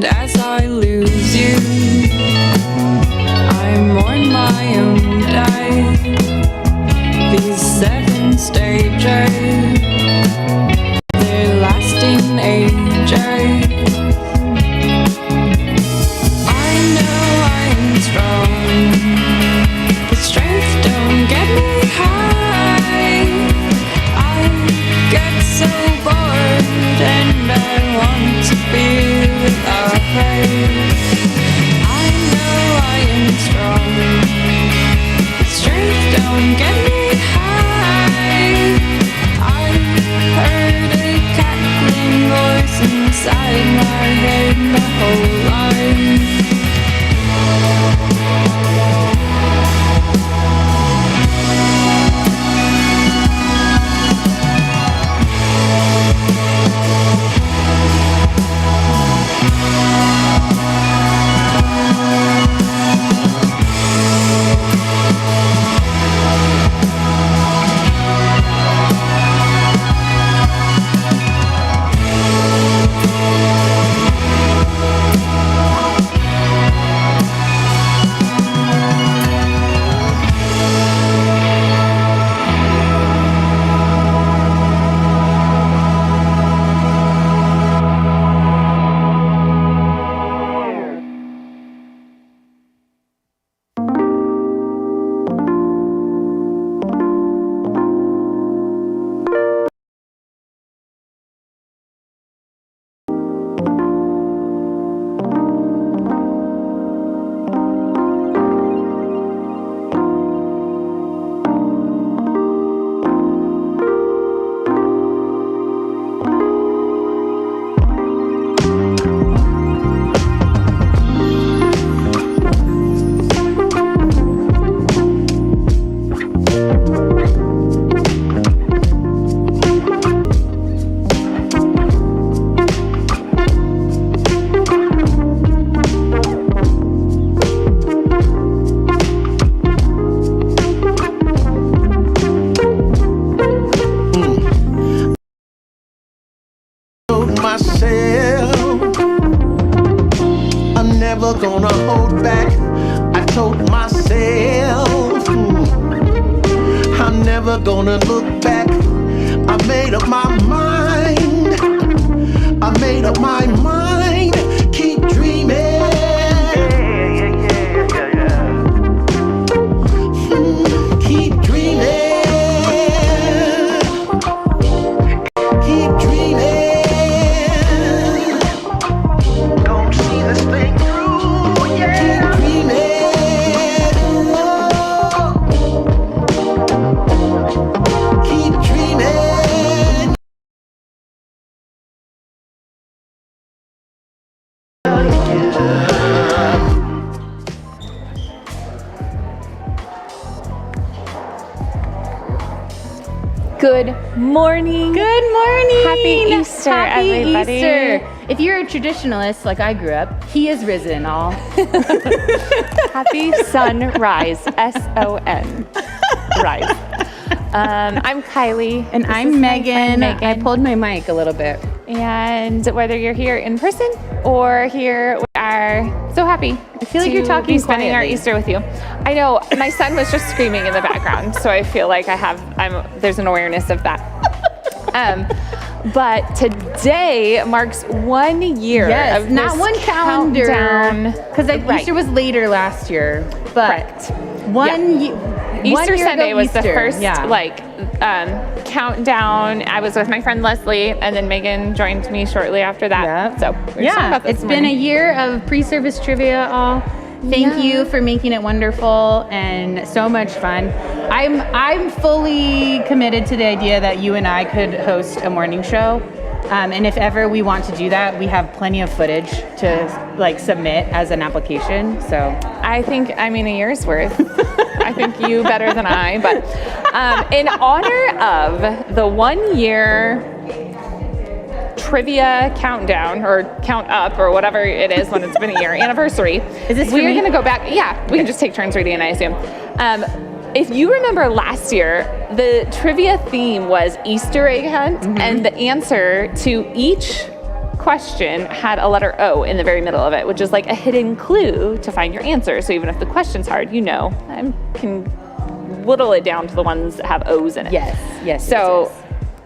And as I lose you, I mourn my own day. These 7 stages, they're lasting ages. I know I'm strong, but strength don't get me high. I get so bored and I want to feel alive. I know I am strong, but strength don't get me high. I heard a cackling voice inside my head my whole life. Gonna hold back. I told myself I'm never gonna look back. I made up my mind. I made up my mind. Keep dreaming. Keep dreaming. Keep dreaming. Don't see this thing through. Good morning. Good morning. Happy Easter, Happy everybody. Easter. If you're a traditionalist like I grew up, he is risen, all. Happy sunrise. S-O-N. Rise. I'm Kylie. And This I'm is my Megan. friend Megan. I pulled my mic a little bit. And whether you're here in person or here, we are so happy. I feel like you're to talking be spending our quietly. Easter with you. I know my son was just screaming in the background, so I feel like there's an awareness of that. But today marks 1 year Yes, of not this one calendar. countdown. Because Right. Easter was later last year. But Correct. one Easter year Sunday ago was the Easter, first yeah. countdown. I was with my friend Leslie, and then Megan joined me shortly after that. Yep. So we're just talking about this it's been a year of pre-service trivia all. Thank you for making it wonderful and so much fun. I'm fully committed to the idea that you and I could host a morning show. And if ever we want to do that, we have plenty of footage to submit as an application. So I think, a year's worth. I think you better than I. But in honor of the 1 year trivia countdown or count up or whatever it is when it's been a year anniversary, Is this for we're me? going to go back. Yeah, we can just take turns reading it, I assume. If you remember last year, the trivia theme was Easter egg hunt, and the answer to each question had a letter O in the very middle of it, which is like a hidden clue to find your answer. So even if the question's hard, you know, I can whittle it down to the ones that have O's in it. Yes. So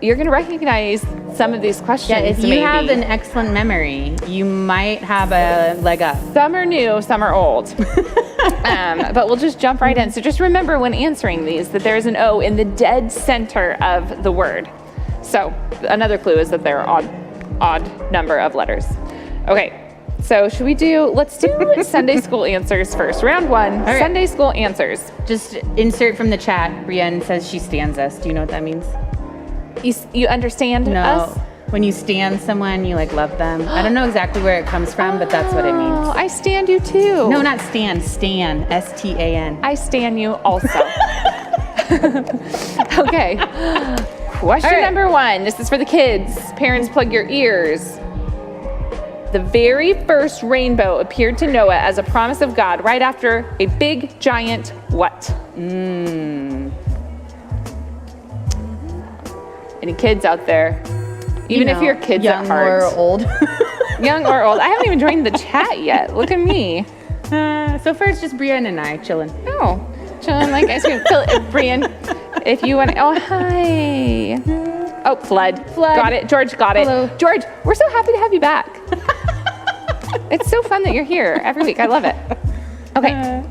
you're going to recognize some of these questions. Yeah, if you maybe. have an excellent memory, you might have a leg up. Some are new, some are old. But we'll just jump right in. So just remember when answering these that there's an O in the dead center of the word. So another clue is that there are odd number of letters. Okay, so let's do Sunday school answers first. Round one, right. Sunday school answers. Just insert from the chat. Brienne says she stands us. Do you know what that means? You understand us? When you stand someone, you like love them. I don't know exactly where it comes from, but that's what it means. Oh, I stand you too. No, not stand. Stan. S-T-A-N. I stand you also. Okay. Question All right. number one. This is for the kids. Parents, plug your ears. The very first rainbow appeared to Noah as a promise of God right after a big giant what? Any kids out there? Even if you're kids young at heart. or old. Young or old. I haven't even joined the chat yet. Look at me. So far it's just Brienne and I chilling. Oh, chilling like ice cream. Brian, if you want to, oh, hi. Oh, Flood. Got it. George got it. Hello. George, we're so happy to have you back. It's so fun that you're here every week. I love it. Okay.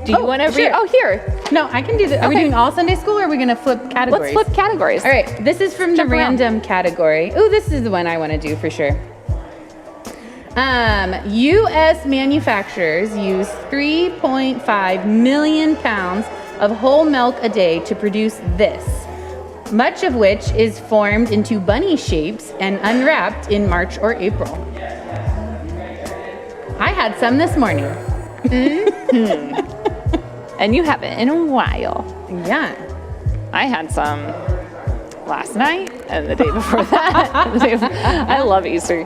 Do you want to sure. here. No, I can do that. Are we Okay. doing all Sunday school or are we going to flip categories? Let's flip categories. All right, this is from the Jump around. random category. Oh, this is the one I want to do for sure. U.S. manufacturers use 3.5 million pounds of whole milk a day to produce this, much of which is formed into bunny shapes and unwrapped in March or April. I had some this morning. And you haven't in a while. Yeah. I had some last night and the day before that. I love Easter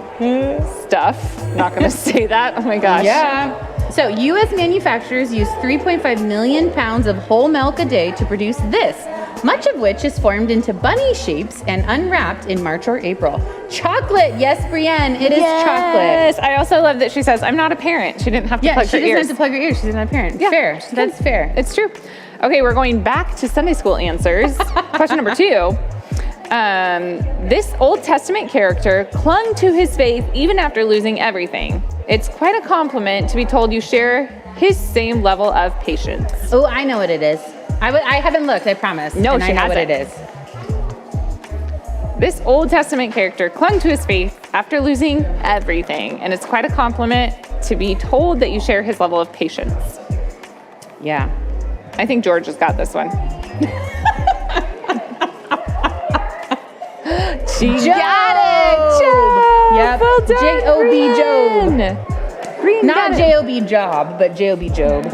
stuff. Not going to say that. Oh my gosh. Yeah. So, U.S. manufacturers use 3.5 million pounds of whole milk a day to produce this, much of which is formed into bunny shapes and unwrapped in March or April. Chocolate. Yes, Brienne, it is chocolate. Yes. I also love that she says, I'm not a parent. She didn't have to Yeah, plug she her doesn't ears. have to plug her ears. She's not a parent. Yeah, Fair. she That's can. fair. It's true. Okay, we're going back to Sunday school answers. Question number 2. This Old Testament character clung to his faith even after losing everything. It's quite a compliment to be told you share his same level of patience. Oh, I know what it is. I haven't looked, I promise. No, and she I know what hasn't. it is. This Old Testament character clung to his faith after losing everything, and it's quite a compliment to be told that you share his level of patience. Yeah. I think George has got this one. She got it! Job! Yep. Well done, J.O.B. Job. Job. Green Not got it. J.O.B. Job, but J.O.B. Job.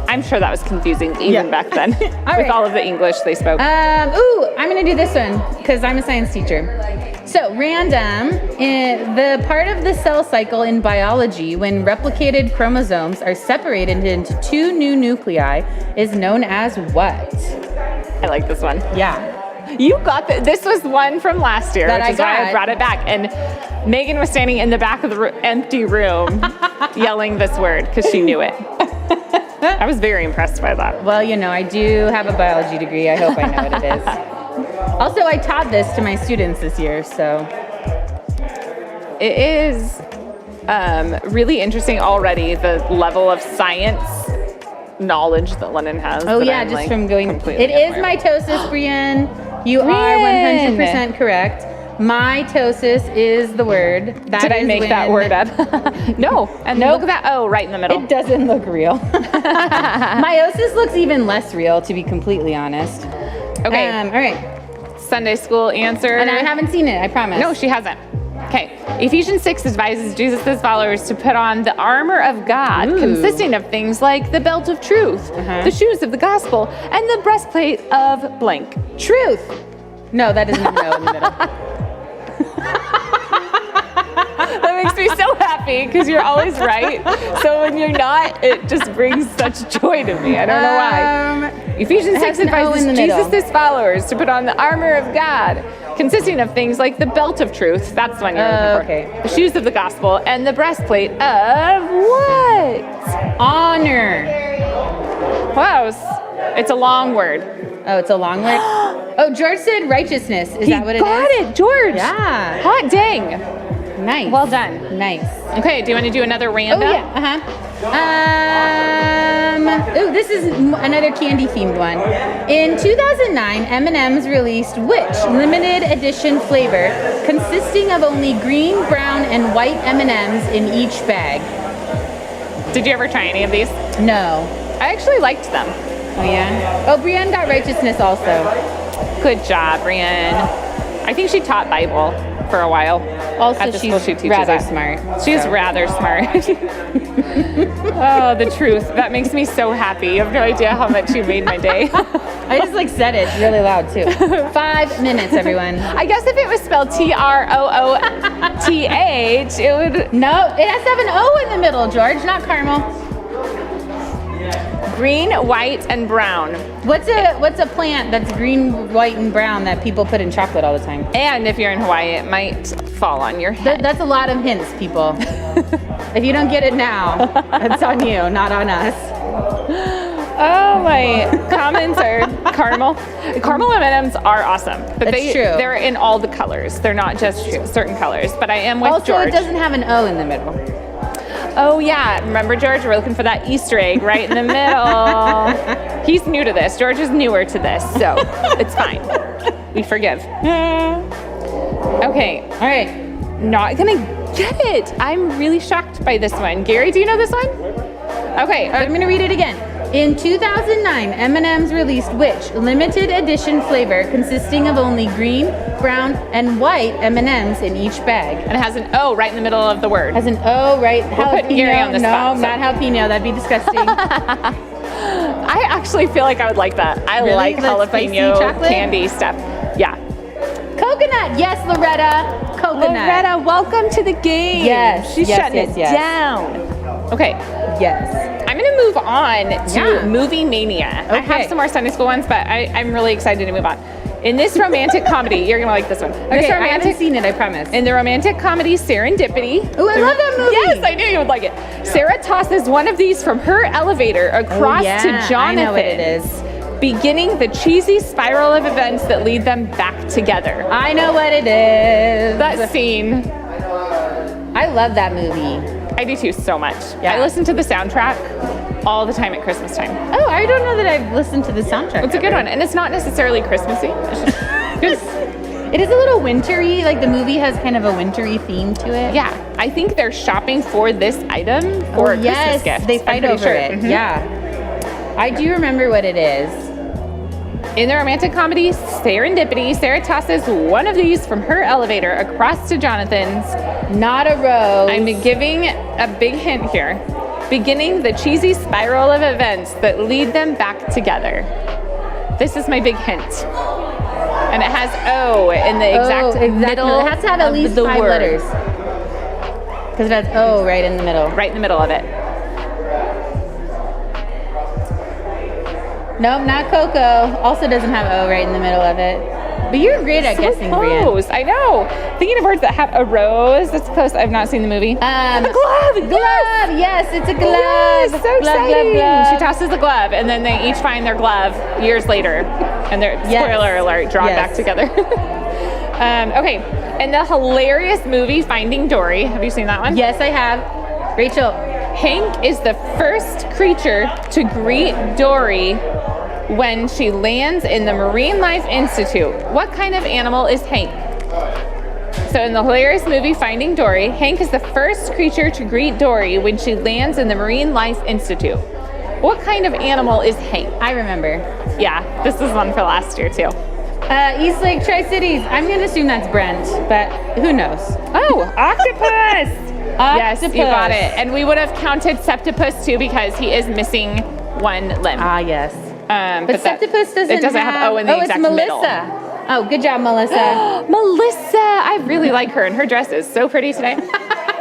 I'm sure that was confusing even Yeah. back then with right. all of the English they spoke. I'm going to do this one because I'm a science teacher. So, random, the part of the cell cycle in biology when replicated chromosomes are separated into 2 new nuclei is known as what? I like this one. Yeah. You got this was one from last year, That which I is why I got. brought it back. And Megan was standing in the back of the empty room yelling this word because she knew it. I was very impressed by that. Well, you know, I do have a biology degree. I hope I know what it is. Also, I taught this to my students this year, so. It is really interesting already, the level of science knowledge that Lennon has. Oh that yeah, I'm, just like, from going. completely It is unaware. mitosis, Brienne. You are Brienne. 100% correct. Mitosis is the word. That Did I is make that when- word up? No. And Nope. look at that O right in the middle. It doesn't look real. Meiosis looks even less real, to be completely honest. Okay. All right. Sunday school answer. And I haven't seen it, I promise. No, she hasn't. Okay. Ephesians 6 advises Jesus' followers to put on the armor of God, Ooh. consisting of things like the belt of truth, the shoes of the gospel, and the breastplate of blank. Truth. No, that doesn't have no in the middle. That makes me so happy. happy because you're always right. So when you're not, it just brings such joy to me. I don't know why. Ephesians it has 6 an O in advises the middle. Jesus' followers to put on the armor of God, consisting of things like the belt of truth. That's the one you're looking for. Okay. The shoes of the gospel and the breastplate of what? Honor. Wow, it's a long word. Oh, it's a long word. Oh, George said righteousm. Is that what it is? Got it, George. Yeah. Hot dang. Nice. Well done. Nice. Okay, do you want to do another Oh random? yeah. Oh, this is another candy themed one. In 2009, M&M's released which limited edition flavor consisting of only green, brown, and white M&M's in each bag? Did you ever try any of these? No. I actually liked them. Oh yeah. Oh, Brienne got righteousness also. Good job, Brienne. I think she taught Bible for a while. Also, At the school she she's teaches rather at. smart. She's so. rather smart. Oh, the truth. That makes me so happy. You have no idea how much you made my day. I just like said it really loud too. 5 minutes, everyone. I guess if it was spelled Trooth, it would. No, it has to have an O in the middle, George, not caramel. Green, white, and brown. What's a plant that's green, white, and brown that people put in chocolate all the time? And if you're in Hawaii, it might fall on your head. That's a lot of hints, people. If you don't get it now, it's on you, not on us. Oh, my comments are caramel. Caramel M&Ms are awesome. But That's true. They're in all the colors. They're not just certain colors. But I am with Also, George. it doesn't have an O in the middle. Oh, yeah. Remember, George? We're looking for that Easter egg right in the middle. He's new to this. George is newer to this, so it's fine. We forgive. Okay. All right. Not gonna get it. I'm really shocked by this one. Gary, do you know this one? Okay. I'm going to read it again. In 2009, M&M's released which limited edition flavor consisting of only green, brown, and white M&M's in each bag? And it has an O right in the middle of the word. Has an O, right? We're putting Gary on the spot, No, so- not jalapeno. That'd be disgusting. I actually feel like I would like that. I Really? like The spicy jalapeno chocolate? candy stuff. Yeah. Coconut. Yes, Loretta. Coconut. Loretta, welcome to the game. Yes, She's yes, shutting yes, it yes. down. Okay. Yes. I'm going to move on to Yeah. Movie Mania. I have Okay. some more Sunday school ones, but I'm really excited to move on. In this romantic comedy, you're going to like this one. Okay, This I haven't romantic, seen it, I promise. in the romantic comedy Serendipity. Ooh, I love that movie. Yes, I knew you would like it. Sarah tosses one of these from her elevator across yeah, to Jonathan. I know what it is. Beginning the cheesy spiral of events that lead them back together. I know what it is. That scene, I love that movie. I do too so much. Yeah. I listen to the soundtrack all the time at Christmas time. Oh, I don't know that I've listened to the soundtrack. It's a good one, and it's not necessarily Christmassy. It's just It is a little wintry. Like the movie has kind of a wintry theme to it. yeah, I think they're shopping for this item for a yes, Christmas gift. they I'm fight pretty over sure. it. Mhm. Yeah, I do remember what it is. In the romantic comedy Serendipity, Sarah tosses one of these from her elevator across to Jonathan's. Not a rose. I'm giving a big hint here. Beginning the cheesy spiral of events that lead them back together. This is my big hint. And it has O in the exact middle It has to have at of least the 5 word. letters. Because it has O right in the middle. Right in the middle of it. Nope, not Coco. Also doesn't have O right in the middle of it. But you're great at So guessing, Brienne. close. I know. Thinking of words that have a rose. That's close. I've not seen the movie. The glove. Glove. Yes, it's a glove. Yes, so glove, exciting. glove, She glove. tosses the glove, and then they each find their glove years later, and they're Yes. spoiler alert, drawn Yes. back together. Okay, and the hilarious movie Finding Dory. Have you seen that one? Yes, I have. Rachel. Hank is the first creature to greet Dory when she lands in the Marine Life Institute. What kind of animal is Hank? So in the hilarious movie Finding Dory, Hank is the first creature to greet Dory when she lands in the Marine Life Institute. What kind of animal is Hank? I remember. Yeah, this is one for last year too. East Lake Tri-Cities. I'm going to assume that's Brent, but who knows? Oh, octopus! Yes, you got Octopus. it. And we would have counted Septipus too because he is missing one limb. Ah, yes. But that- Septipus doesn't It doesn't have O in the oh, exact it's middle. Melissa. Oh, good job, Melissa. Melissa, I really like her, and her dress is so pretty today.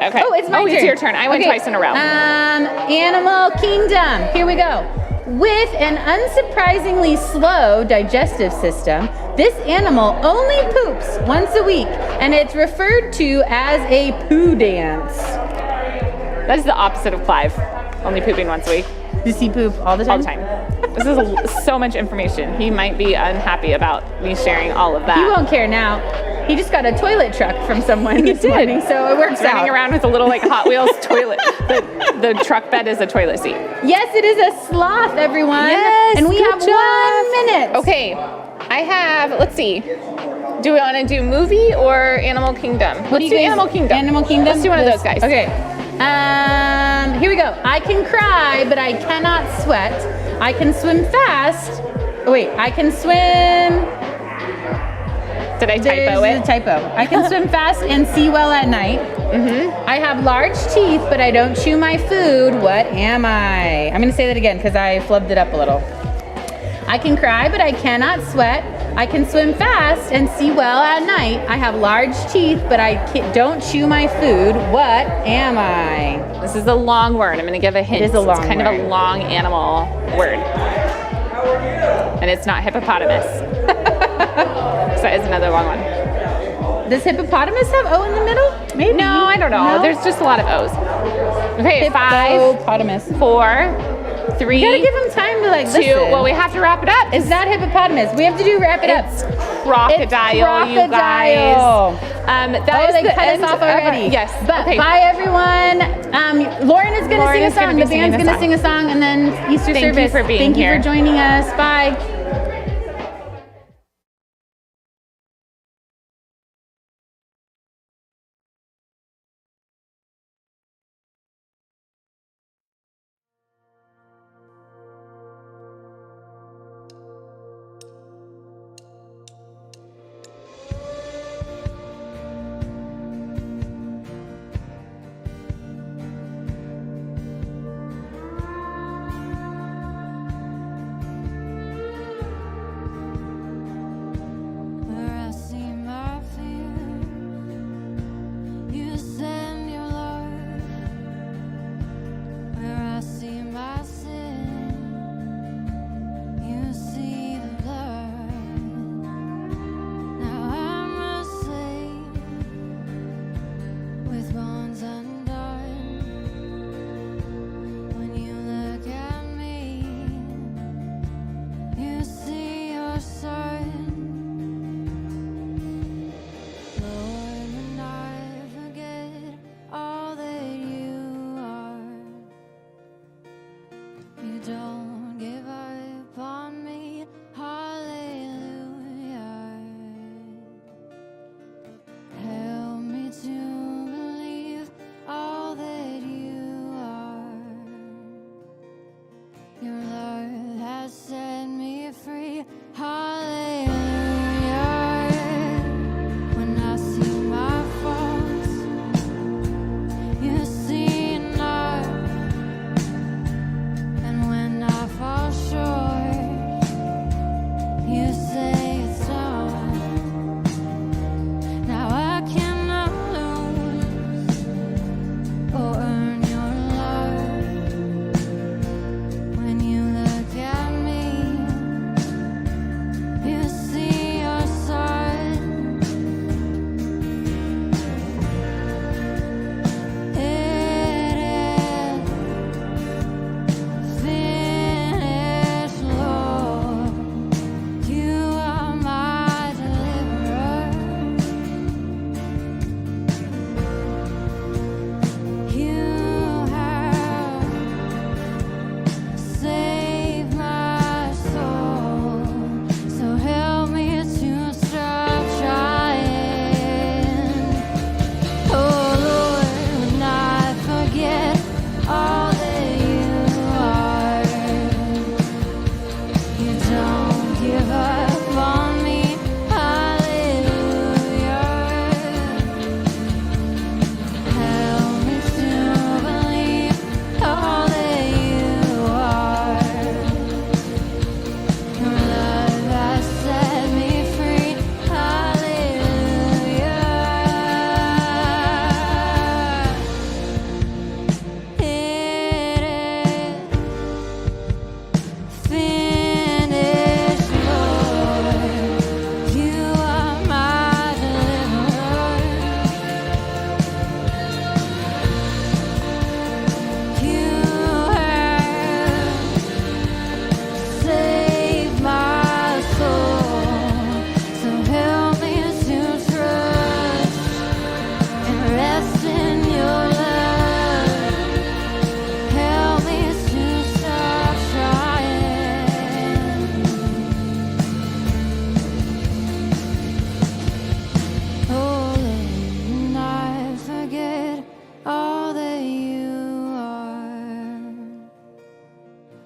Okay. Oh, it's my turn. It's your turn. I went Okay. twice in a row. Animal Kingdom. Here we go. With an unsurprisingly slow digestive system, this animal only poops once a week, and it's referred to as a poo dance. That is the opposite of Clive. Only pooping once a week. Does he poop all the time? All the time. This is so much information. He might be unhappy about me sharing all of that. He won't care now. He just got a toilet truck from someone this morning, so it works Running out. around with a little like Hot Wheels toilet. The truck bed is a toilet seat. Yes, it is a sloth, everyone. Yes, and we good have job. 1 minute. Okay, I have, let's see. Do we want to do movie or Animal Kingdom? What Let's do you do guys- Animal Kingdom. Animal Kingdom. Let's do one of those guys. Okay. Here we go. I can cry, but I cannot sweat. I can swim fast. Oh, wait, I can swim. Did I There's typo a it? typo. I can swim fast and see well at night. I have large teeth, but I don't chew my food. What am I? I'm going to say that again because I flubbed it up a little. I can cry, but I cannot sweat. I can swim fast and see well at night. I have large teeth, but I don't chew my food. What am I? This is a long word. I'm going to give a hint. is a long It's kind of word. a long animal word. And it's not hippopotamus. So that is another long one. Does hippopotamus have O in the middle? Maybe. No, I don't know. No? There's just a lot of O's. Okay, 5, Hippopotamus. 4, 3, You gotta give him time to like 2. listen. Well, we have to wrap it up. It's not hippopotamus. We have to do wrap it up. It's crocodile, you guys. That is they the cut end us off of our- already. yes. But Okay. bye everyone. Lauren is gonna Lauren sing a is gonna song. be The singing band's a gonna song. sing a song, and then Easter Thank you service. for being Thank you here. for joining us. Bye.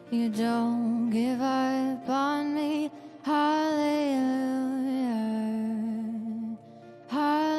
You don't give up on me. Hallelujah. Hallelujah.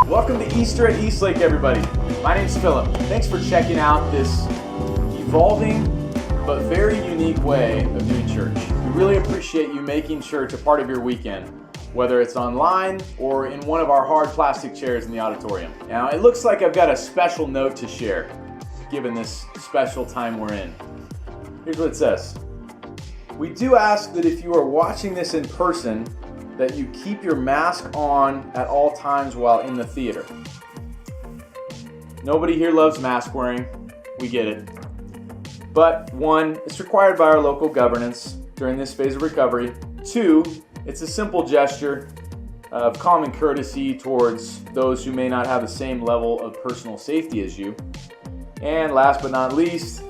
Welcome to Easter at Eastlake, everybody. My name's Philip. Thanks for checking out this evolving but very unique way of doing church. We really appreciate you making church a part of your weekend, whether it's online or in one of our hard plastic chairs in the auditorium. Now, it looks like I've got a special note to share, given this special time we're in. Here's what it says. We do ask that if you are watching this in person, that you keep your mask on at all times while in the theater. Nobody here loves mask wearing, we get it. But one, it's required by our local governance during this phase of recovery. Two, it's a simple gesture of common courtesy towards those who may not have the same level of personal safety as you. And last but not least,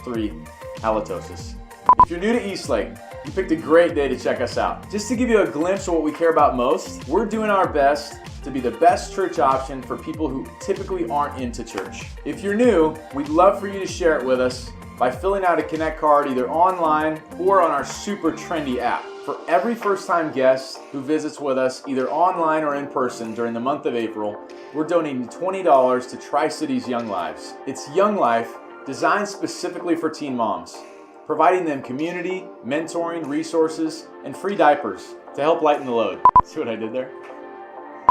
three, halitosis. If you're new to Eastlake, you picked a great day to check us out. Just to give you a glimpse of what we care about most, we're doing our best to be the best church option for people who typically aren't into church. If you're new, we'd love for you to share it with us by filling out a Connect card either online or on our super trendy app. For every first-time guest who visits with us either online or in person during the month of April, we're donating $20 to Tri-Cities Young Lives. It's Young Life designed specifically for teen moms, providing them community, mentoring, resources, and free diapers to help lighten the load. See what I did there?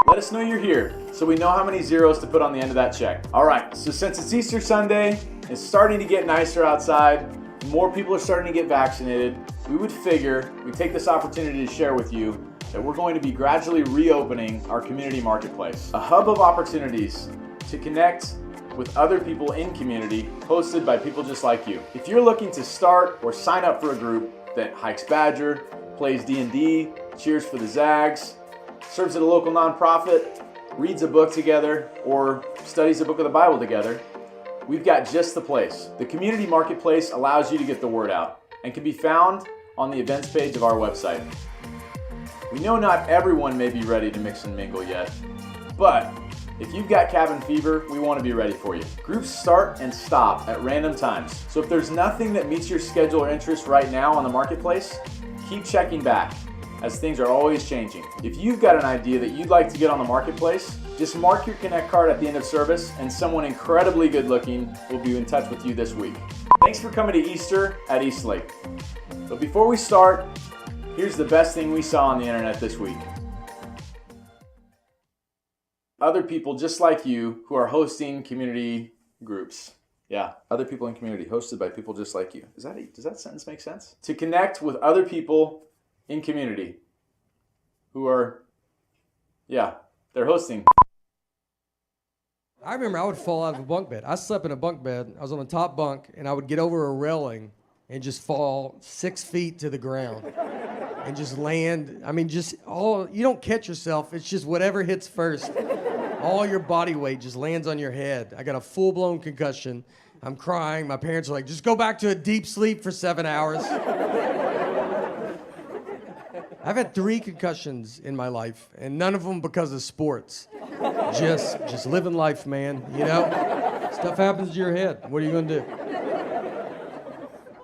Let us know you're here so we know how many zeros to put on the end of that check. All right, so since it's Easter Sunday, it's starting to get nicer outside, more people are starting to get vaccinated, we would figure we'd take this opportunity to share with you that we're going to be gradually reopening our community marketplace, a hub of opportunities to connect with other people in community, hosted by people just like you. If you're looking to start or sign up for a group that hikes Badger, plays D&D, cheers for the Zags, serves at a local nonprofit, reads a book together, or studies a book of the Bible together, we've got just the place. The community marketplace allows you to get the word out and can be found on the events page of our website. We know not everyone may be ready to mix and mingle yet, but if you've got cabin fever, we want to be ready for you. Groups start and stop at random times. So if there's nothing that meets your schedule or interest right now on the marketplace, keep checking back, as things are always changing. If you've got an idea that you'd like to get on the marketplace, just mark your Connect card at the end of service and someone incredibly good looking will be in touch with you this week. Thanks for coming to Easter at Eastlake. But before we start, here's the best thing we saw on the internet this week. Other people just like you who are hosting community groups. Yeah, other people in community hosted by people just like you. Does that sentence make sense? To connect with other people in community who are, they're hosting. I remember I would fall out of a bunk bed. I slept in a bunk bed. I was on the top bunk, and I would get over a railing and just fall 6 feet to the ground and just land. I mean, you don't catch yourself. It's just whatever hits first. All your body weight just lands on your head. I got a full-blown concussion. I'm crying. My parents are like, just go back to a deep sleep for 7 hours. I I've had 3 concussions in my life, and none of them because of sports. Just living life, man, you know? Stuff happens to your head. What are you gonna do?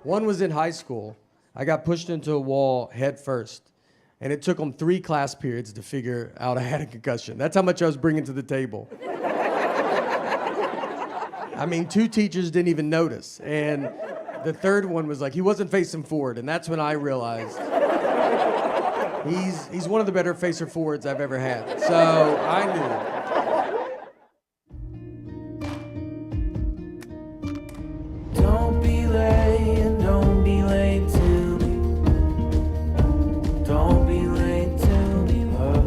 One was in high school. I got pushed into a wall head first, and it took them 3 class periods to figure out I had a concussion. That's how much I was bringing to the table. I mean, 2 teachers didn't even notice, and the third one was like, he wasn't facing forward, and that's when I realized he's one of the better facer forwards I've ever had. So I knew. Don't be late and don't be late to me. Don't be late to me, love.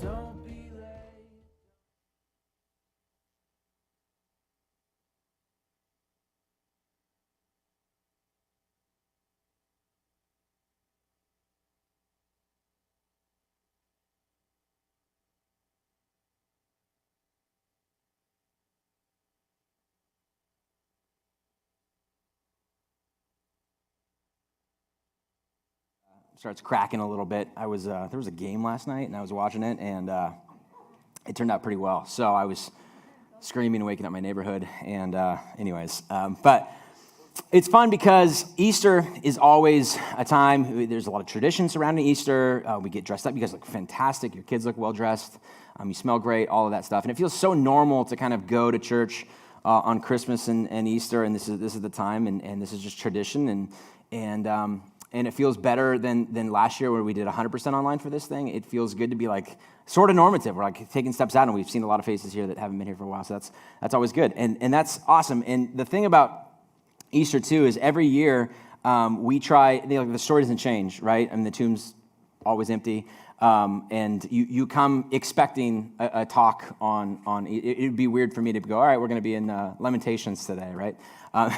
Don't be late. Starts cracking a little bit. There was a game last night, and I was watching it, and it turned out pretty well. So I was screaming and waking up my neighborhood, and but it's fun because Easter is always a time, there's a lot of tradition surrounding Easter. We get dressed up. You guys look fantastic. Your kids look well-dressed. You smell great, all of that stuff. And it feels so normal to kind of go to church on Christmas and Easter, and this is the time, and this is just tradition, and it feels better than last year where we did 100% online for this thing. It feels good to be like sort of normative. We're like taking steps out, and we've seen a lot of faces here that haven't been here for a while, so that's always good. And that's awesome. And the thing about Easter, too, is every year we try, the story doesn't change, right? I mean, the tomb's always empty. And you come expecting a talk on it would be weird for me to go, all right, we're going to be in Lamentations today, right?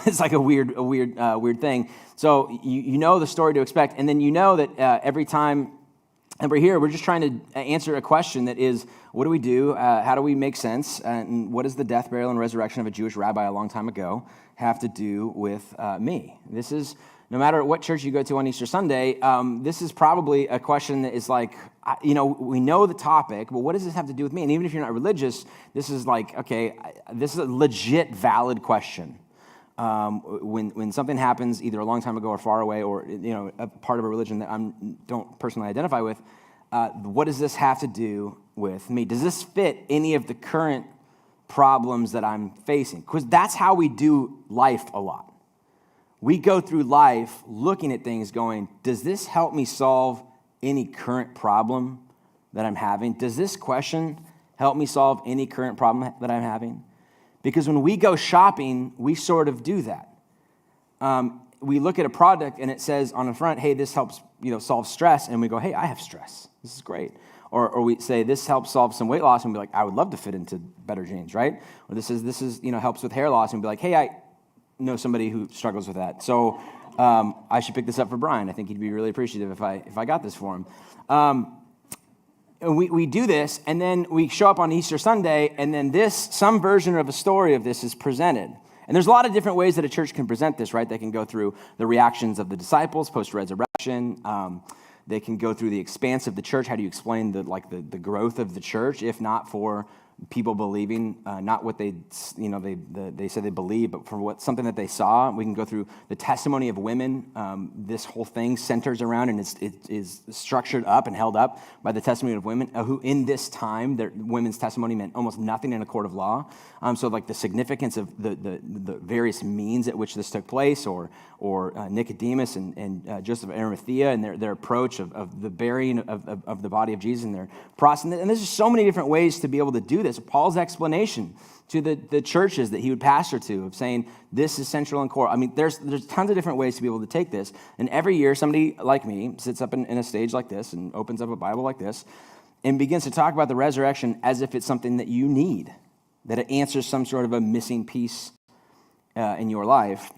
It's like a weird thing. So you know the story to expect, and then you know that every time that we're here, we're just trying to answer a question that is, what do we do? How do we make sense? And what does the death, burial, and resurrection of a Jewish rabbi a long time ago have to do with me? This is, no matter what church you go to on Easter Sunday, this is probably a question that is like, we know the topic, but what does this have to do with me? And even if you're not religious, this is like, okay, this is a legit, valid question. When something happens either a long time ago or far away, or a part of a religion that I don't personally identify with, what does this have to do with me? Does this fit any of the current problems that I'm facing? Because that's how we do life a lot. We go through life looking at things going, does this help me solve any current problem that I'm having? Does this question help me solve any current problem that I'm having? Because when we go shopping, we sort of do that. We look at a product and it says on the front, hey, this helps solve stress. And we go, hey, I have stress. This is great. Or we say, this helps solve some weight loss. And we're like, I would love to fit into better jeans, right? Or this is helps with hair loss. And we'd be like, hey, I know somebody who struggles with that. So I should pick this up for Brian. I think he'd be really appreciative if I got this for him. And we do this, and then we show up on Easter Sunday, and then some version of a story of this is presented. And there's a lot of different ways that a church can present this, right? They can go through the reactions of the disciples post-resurrection. They can go through the expanse of the church. How do you explain the growth of the church, if not for people believing not what they said they believe, but for something that they saw? We can go through the testimony of women. This whole thing centers around and it is structured up and held up by the testimony of women who, in this time, their women's testimony meant almost nothing in a court of law. So, like the significance of the various means at which this took place, or Nicodemus and Joseph of Arimathea and their approach of the burying of the body of Jesus and their process. And there's just so many different ways to be able to do this. Paul's explanation to the churches that he would pastor to, of saying this is central and core. I mean, there's tons of different ways to be able to take this. And every year, somebody like me sits up in a stage like this and opens up a Bible like this and begins to talk about the resurrection as if it's something that you need, that it answers some sort of a missing piece in your life.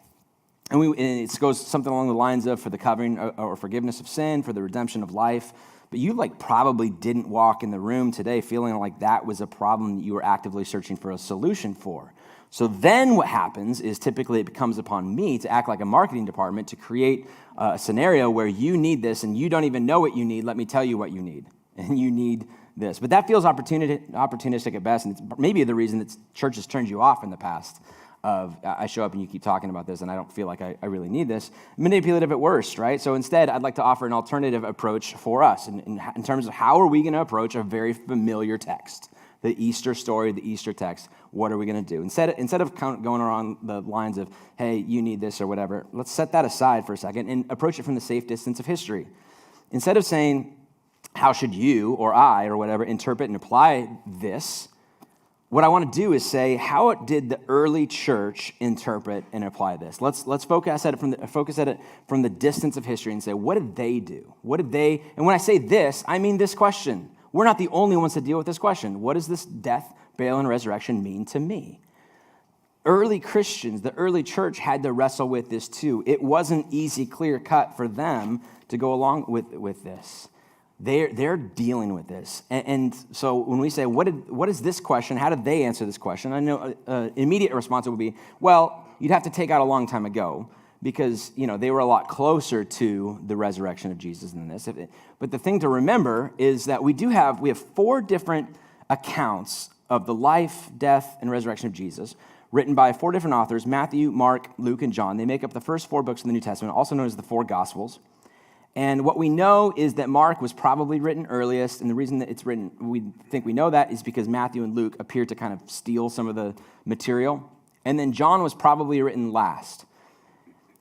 And it goes something along the lines of for the covering or forgiveness of sin, for the redemption of life. But you probably didn't walk in the room today feeling like that was a problem that you were actively searching for a solution for. So then what happens is typically it becomes upon me to act like a marketing department to create a scenario where you need this and you don't even know what you need. Let me tell you what you need. And you need this. But that feels opportunistic at best, and it's maybe the reason that church has turned you off in the past. Of I show up and you keep talking about this and I don't feel like I really need this. Manipulative at worst, right? So instead, I'd like to offer an alternative approach for us in terms of how are we going to approach a very familiar text, the Easter story, the Easter text. What are we going to do? Instead of going around the lines of, hey, you need this or whatever, let's set that aside for a second and approach it from the safe distance of history. Instead of saying, how should you or I or whatever interpret and apply this, what I want to do is say, how did the early church interpret and apply this? Let's focus at it from the distance of history and say, what did they do? And when I say this, I mean this question. We're not the only ones to deal with this question. What does this death, burial, and resurrection mean to me? Early Christians, the early church had to wrestle with this too. It wasn't easy, clear cut for them to go along with this. They're dealing with this. And so when we say, what is this question? How did they answer this question? I know immediate response would be, well, you'd have to take out a long time ago because, they were a lot closer to the resurrection of Jesus than this. But the thing to remember is that we have 4 different accounts of the life, death, and resurrection of Jesus written by 4 different authors, Matthew, Mark, Luke, and John. They make up the first 4 books of the New Testament, also known as the 4 Gospels. And what we know is that Mark was probably written earliest, and the reason that it's written, we think we know that, is because Matthew and Luke appear to kind of steal some of the material. And then John was probably written last.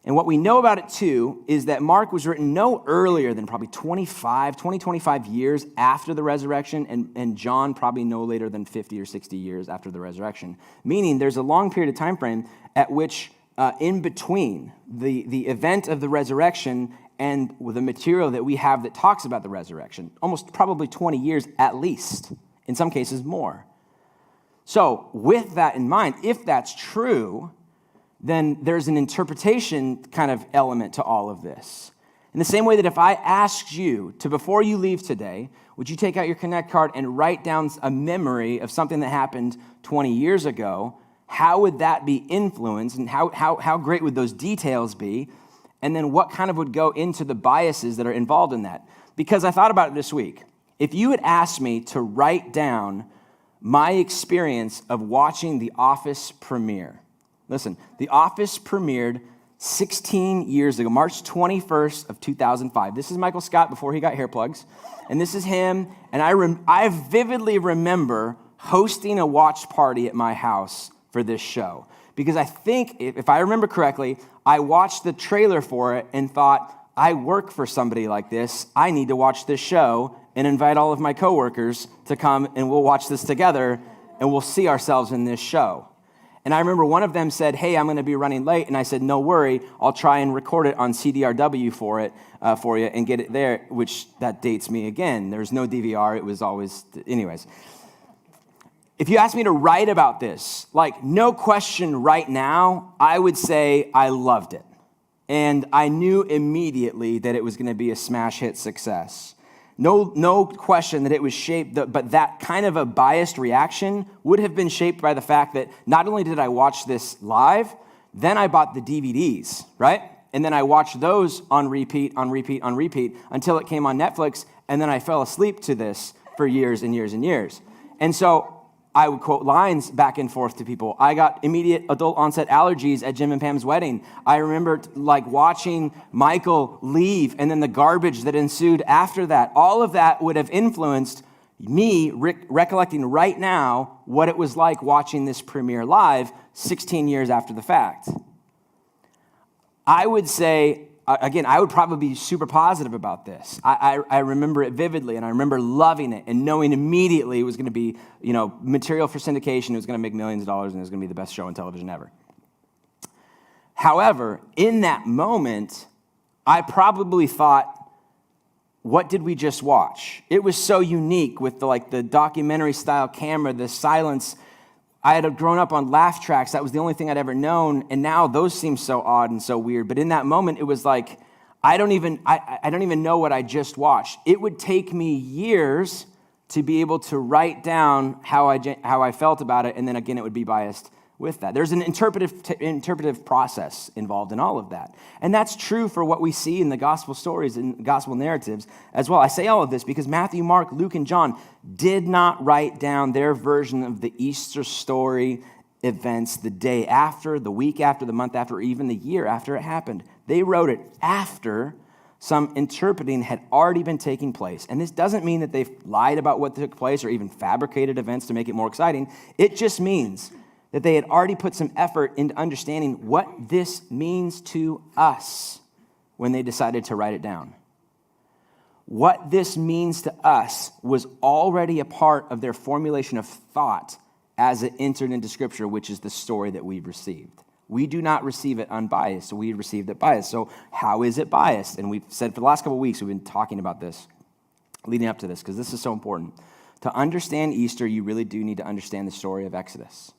And what we know about it, too, is that Mark was written no earlier than probably 25 years after the resurrection, and John probably no later than 50 or 60 years after the resurrection. Meaning there's a long period of time frame at which, in between the event of the resurrection and with the material that we have that talks about the resurrection, almost probably 20 years at least, in some cases more. So with that in mind, if that's true, then there's an interpretation kind of element to all of this. In the same way that if I asked you to, before you leave today, would you take out your Connect card and write down a memory of something that happened 20 years ago, how would that be influenced and how great would those details be? And then what kind of would go into the biases that are involved in that? Because I thought about it this week. If you had asked me to write down my experience of watching The Office premiere. Listen, The Office premiered 16 years ago, March 21st of 2005. This is Michael Scott before he got hair plugs. And this is him. And I vividly remember hosting a watch party at my house for this show. Because I think, if I remember correctly, I watched the trailer for it and thought, I work for somebody like this. I need to watch this show and invite all of my coworkers to come and we'll watch this together and we'll see ourselves in this show. And I remember one of them said, hey, I'm going to be running late. And I said, no worry, I'll try and record it on CDRW for you and get it there, which that dates me again. There's no DVR. It was always, anyways. If you ask me to write about this, like no question right now, I would say I loved it. And I knew immediately that it was going to be a smash hit success. No question that it was shaped, but that kind of a biased reaction would have been shaped by the fact that not only did I watch this live, then I bought the DVDs, right? And then I watched those on repeat until it came on Netflix, and then I fell asleep to this for years and years and years. And so I would quote lines back and forth to people. I got immediate adult onset allergies at Jim and Pam's wedding. I remember watching Michael leave and then the garbage that ensued after that. All of that would have influenced me recollecting right now what it was like watching this premiere live 16 years after the fact. I would say, again, I would probably be super positive about this. I remember it vividly, and I remember loving it and knowing immediately it was going to be, material for syndication. It was going to make millions of dollars, and it was going to be the best show on television ever. However, in that moment, I probably thought, what did we just watch? It was so unique with the documentary-style camera, the silence. I had grown up on laugh tracks. That was the only thing I'd ever known. And now those seem so odd and so weird. But in that moment, it was like, I don't even know what I just watched. It would take me years to be able to write down how I felt about it. And then again, it would be biased with that. There's an interpretive process involved in all of that. And that's true for what we see in the gospel stories and gospel narratives as well. I say all of this because Matthew, Mark, Luke, and John did not write down their version of the Easter story events the day after, the week after, the month after, or even the year after it happened. They wrote it after some interpreting had already been taking place. And this doesn't mean that they've lied about what took place or even fabricated events to make it more exciting. It just means that they had already put some effort into understanding what this means to us when they decided to write it down. What this means to us was already a part of their formulation of thought as it entered into Scripture, which is the story that we've received. We do not receive it unbiased, so we received it biased. So how is it biased? And we've said for the last couple of weeks, we've been talking about this, leading up to this, because this is so important. To understand Easter, you really do need to understand the story of Exodus.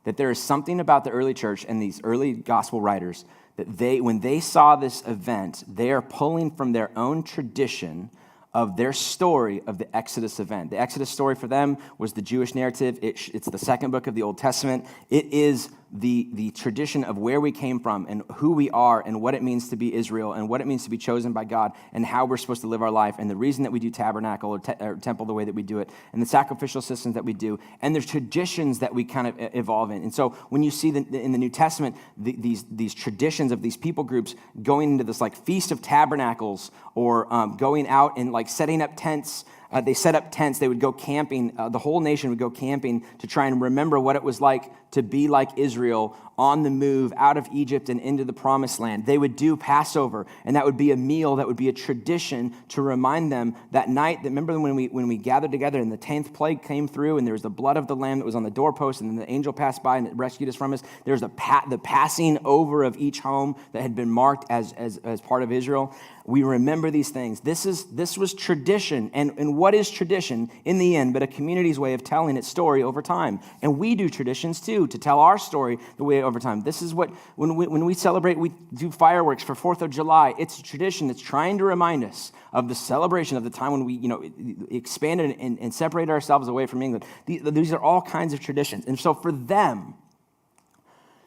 That there is something about the early church and these early gospel writers that when they saw this event, they are pulling from their own tradition of their story of the Exodus event. The Exodus story for them was the Jewish narrative. It's the second book of the Old Testament. It is the tradition of where we came from and who we are and what it means to be Israel and what it means to be chosen by God and how we're supposed to live our life and the reason that we do tabernacle or temple the way that we do it and the sacrificial systems that we do and there's traditions that we kind of evolve in. And so when you see in the New Testament these traditions of these people groups going into this like Feast of Tabernacles or going out and like setting up tents. They set up tents. They would go camping. The whole nation would go camping to try and remember what it was like to be like Israel on the move out of Egypt and into the promised land. They would do Passover, and that would be a meal, that would be a tradition to remind them that night. That remember when we gathered together and the 10th plague came through and there was the blood of the lamb that was on the doorpost and then the angel passed by and it rescued us from us. There's the passing over of each home that had been marked as part of Israel. We remember these things. This was tradition. And what is tradition in the end but a community's way of telling its story over time? And we do traditions too, to tell our story the way over time. This is what, when we celebrate, we do fireworks for 4th of July. It's a tradition that's trying to remind us of the celebration of the time when we, expanded and separated ourselves away from England. These are all kinds of traditions. And so for them,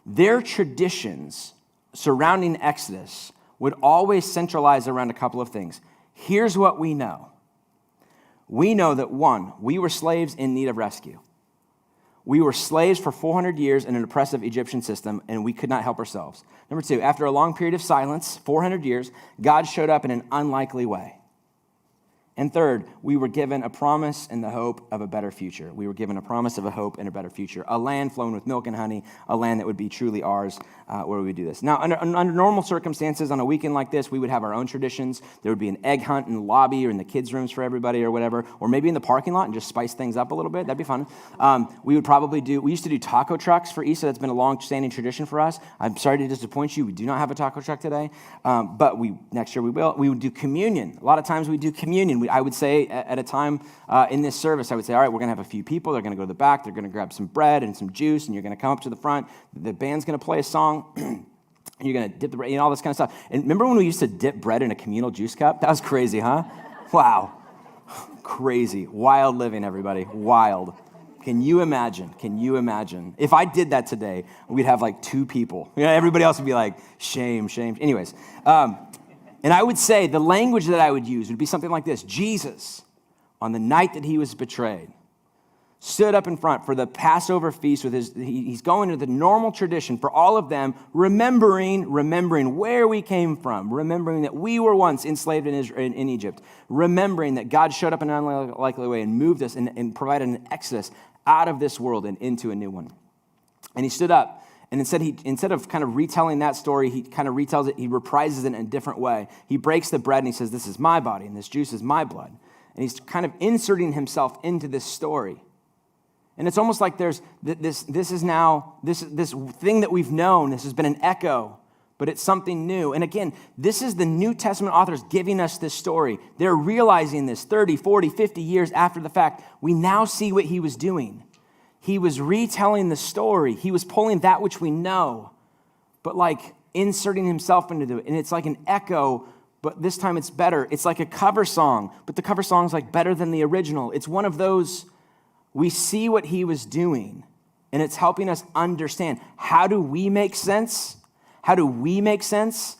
their traditions surrounding Exodus would always centralize around a couple of things. Here's what we know. We know that, one, we were slaves in need of rescue. We were slaves for 400 years in an oppressive Egyptian system, and we could not help ourselves. Number two, after a long period of silence, 400 years, God showed up in an unlikely way. And third, we were given a promise and the hope of a better future. We were given a promise of a hope and a better future. A land flowing with milk and honey, a land that would be truly ours where we would do this. Now, under normal circumstances, on a weekend like this, we would have our own traditions. There would be an egg hunt in the lobby or in the kids' rooms for everybody or whatever, or maybe in the parking lot and just spice things up a little bit. That'd be fun. We used to do taco trucks for Easter. That's been a long-standing tradition for us. I'm sorry to disappoint you. We do not have a taco truck today, but next year we will. We would do communion. A lot of times we do communion. I would say at a time in this service, I would say, all right, we're going to have a few people. They're going to go to the back. They're going to grab some bread and some juice, and you're going to come up to the front. The band's going to play a song. You're going to dip the bread, all this kind of stuff. And remember when we used to dip bread in a communal juice cup? That was crazy, huh? Wow. Crazy. Wild living, everybody. Wild. Can you imagine? Can you imagine? If I did that today, we'd have like 2 people. Everybody else would be like, shame, shame. Anyways, and I would say the language that I would use would be something like this. Jesus, on the night that he was betrayed, stood up in front for the Passover feast with he's going to the normal tradition for all of them, remembering where we came from, remembering that we were once enslaved in Egypt, remembering that God showed up in an unlikely way and moved us and provided an exodus out of this world and into a new one. And he stood up. And instead of kind of retelling that story, he kind of retells it, he reprises it in a different way. He breaks the bread and he says, this is my body and this juice is my blood. And he's kind of inserting himself into this story. And it's almost like there's this thing that we've known, this has been an echo, but it's something new. And again, this is the New Testament authors giving us this story. They're realizing this 30, 40, 50 years after the fact. We now see what he was doing. He was retelling the story. He was pulling that which we know, but like inserting himself into it. And it's like an echo, but this time it's better. It's like a cover song, but the cover song's like better than the original. It's one of those, we see what he was doing, and it's helping us understand, how do we make sense? How do we make sense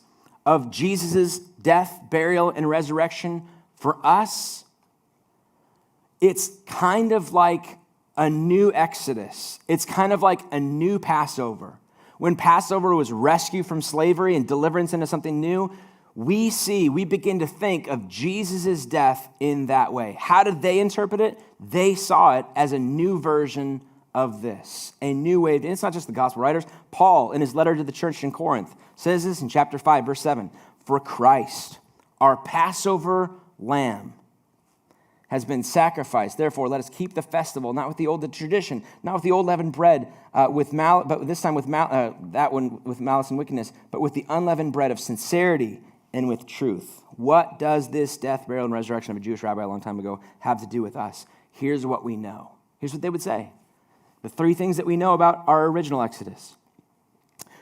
of Jesus' death, burial, and resurrection for us? It's kind of like a new Exodus. It's kind of like a new Passover. When Passover was rescue from slavery and deliverance into something new, we begin to think of Jesus' death in that way. How did they interpret it? They saw it as a new version of this, a new way. And it's not just the gospel writers. Paul, in his letter to the church in Corinth, says this in chapter 5, verse 7, "For Christ, our Passover lamb, has been sacrificed. Therefore, let us keep the festival, not with the old tradition, not with the old leavened bread, but this time with malice and wickedness, but with the unleavened bread of sincerity and with truth." What does this death, burial, and resurrection of a Jewish rabbi a long time ago have to do with us? Here's what we know. Here's what they would say. The three things that we know about our original Exodus: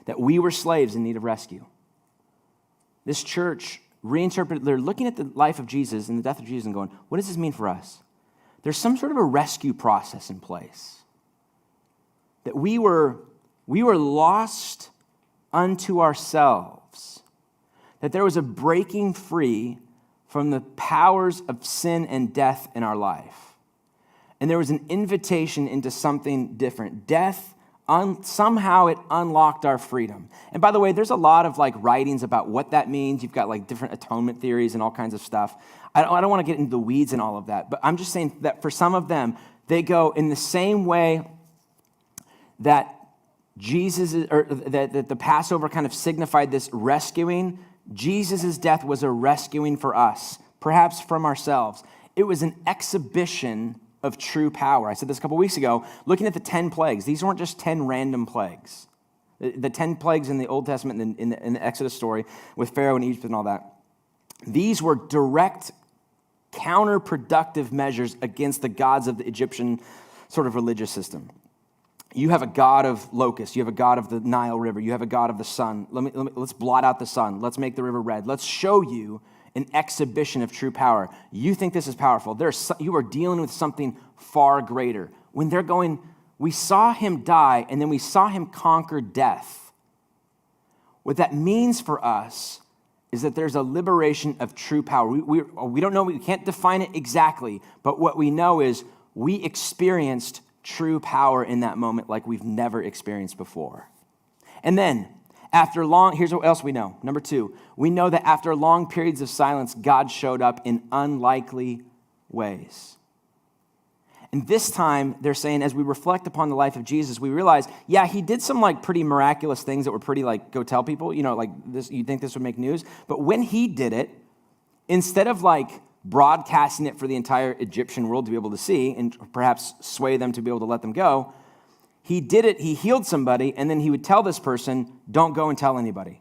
that we were slaves in need of rescue. This church reinterpreted, they're looking at the life of Jesus and the death of Jesus and going, what does this mean for us? There's some sort of a rescue process in place. That we were lost unto ourselves. That there was a breaking free from the powers of sin and death in our life. And there was an invitation into something different. Death, somehow it unlocked our freedom. And by the way, there's a lot of writings about what that means. You've got different atonement theories and all kinds of stuff. I don't want to get into the weeds and all of that, but I'm just saying that for some of them, they go in the same way that that the Passover kind of signified this rescuing. Jesus' death was a rescuing for us, perhaps from ourselves. It was an exhibition of true power. I said this a couple weeks ago, looking at the 10 plagues. These weren't just 10 random plagues. The 10 plagues in the Old Testament, in the Exodus story with Pharaoh and Egypt and all that. These were direct, counterproductive measures against the gods of the Egyptian sort of religious system. You have a god of locusts. You have a god of the Nile River. You have a god of the sun. Let's blot out the sun. Let's make the river red. Let's show you an exhibition of true power. You think this is powerful. You are dealing with something far greater. When they're going, we saw him die, and then we saw him conquer death. What that means for us is that there's a liberation of true power. We don't know, we can't define it exactly, but what we know is we experienced true power in that moment like we've never experienced before. And then, here's what else we know. Number 2, we know that after long periods of silence, God showed up in unlikely ways. And this time, they're saying, as we reflect upon the life of Jesus, we realize, yeah, he did some pretty miraculous things that were pretty go tell people, this. You'd think this would make news. But when he did it, instead of broadcasting it for the entire Egyptian world to be able to see and perhaps sway them to be able to let them go, he did it, he healed somebody, and then he would tell this person, don't go and tell anybody.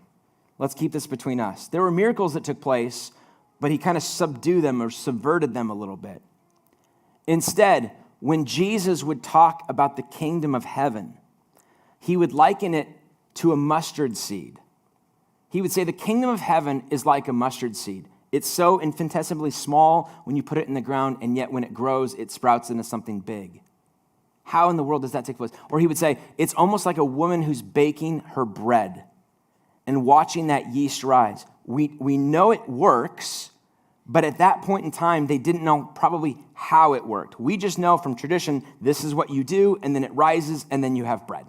Let's keep this between us. There were miracles that took place, but he kind of subdued them or subverted them a little bit. Instead, when Jesus would talk about the kingdom of heaven, he would liken it to a mustard seed. He would say the kingdom of heaven is like a mustard seed. It's so infinitesimally small when you put it in the ground, and yet when it grows, it sprouts into something big. How in the world does that take place? Or he would say, it's almost like a woman who's baking her bread and watching that yeast rise. We know it works, but at that point in time, they didn't know probably how it worked. We just know from tradition, this is what you do, and then it rises, and then you have bread.